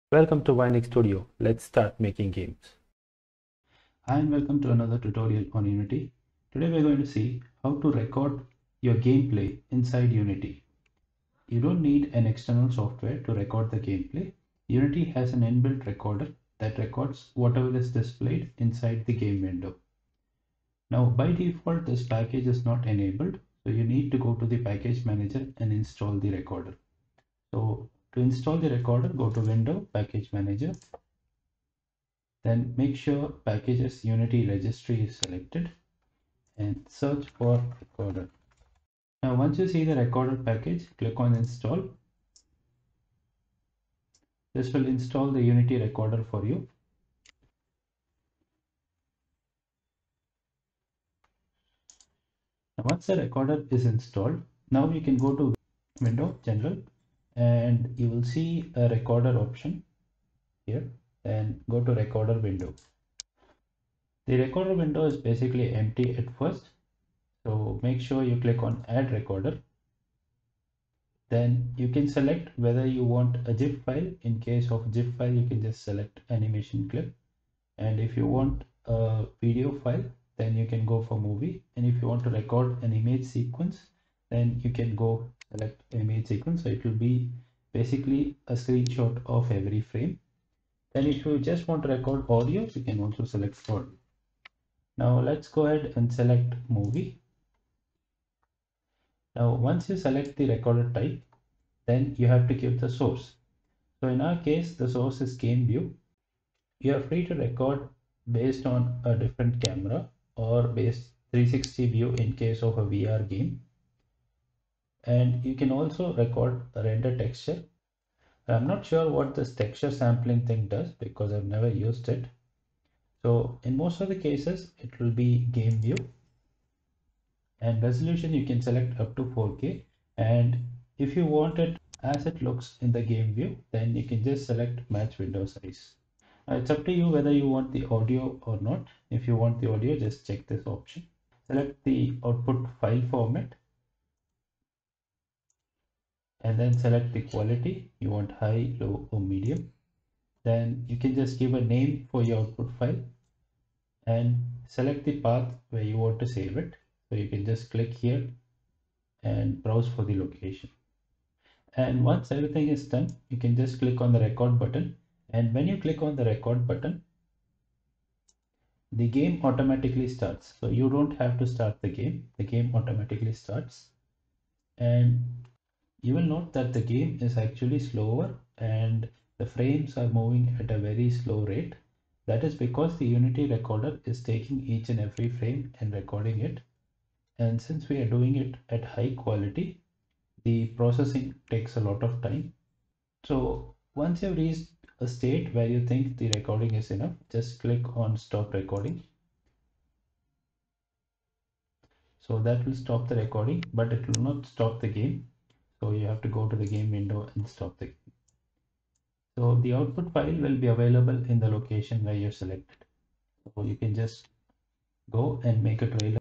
Welcome to Vinex Studio. Let's start making games. Hi and welcome to another tutorial on Unity. Today we're going to see how to record your gameplay inside Unity. You don't need an external software to record the gameplay. Unity has an inbuilt recorder that records whatever is displayed inside the game window. Now by default this package is not enabled, so you need to go to the package manager and install the recorder. So to install the recorder, go to Window, Package Manager. Then make sure Packages Unity Registry is selected and search for recorder. Now once you see the recorder package, click on install. This will install the Unity recorder for you. Now once the recorder is installed, now you can go to Window, General, and you will see a recorder option here. Then go to recorder window. The recorder window is basically empty at first, so make sure you click on add recorder. Then you can select whether you want a zip file. In case of zip file, you can just select animation clip, and if you want a video file, then you can go for movie, and if you want to record an image sequence, then you can go select image sequence. So it will be basically a screenshot of every frame. Then if you just want to record audio, you can also select audio. Now let's go ahead and select movie. Now once you select the recorder type, then you have to give the source. So in our case, the source is game view. You are free to record based on a different camera or based 360 view in case of a VR game. And you can also record a render texture. I'm not sure what this texture sampling thing does because I've never used it. So in most of the cases, it will be game view. And resolution, you can select up to 4K. And if you want it as it looks in the game view, then you can just select match window size. It's up to you whether you want the audio or not. If you want the audio, just check this option. Select the output file format and then select the quality. You want high, low or medium. Then you can just give a name for your output file and select the path where you want to save it. So you can just click here and browse for the location. And once everything is done, you can just click on the record button. And when you click on the record button, the game automatically starts. So you don't have to start the game automatically starts. And you will note that the game is actually slower and the frames are moving at a very slow rate. That is because the Unity recorder is taking each and every frame and recording it. And since we are doing it at high quality, the processing takes a lot of time. So once you've reached a state where you think the recording is enough, just click on stop recording. So that will stop the recording, but it will not stop the game. So you have to go to the game window and stop the game. So the output file will be available in the location where you selected. So you can just go and make a trailer.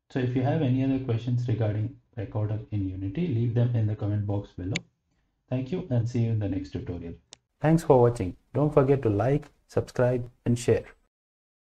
So if you have any other questions regarding recorder in Unity, leave them in the comment box below. Thank you and see you in the next tutorial. Thanks for watching. Don't forget to like, subscribe and share.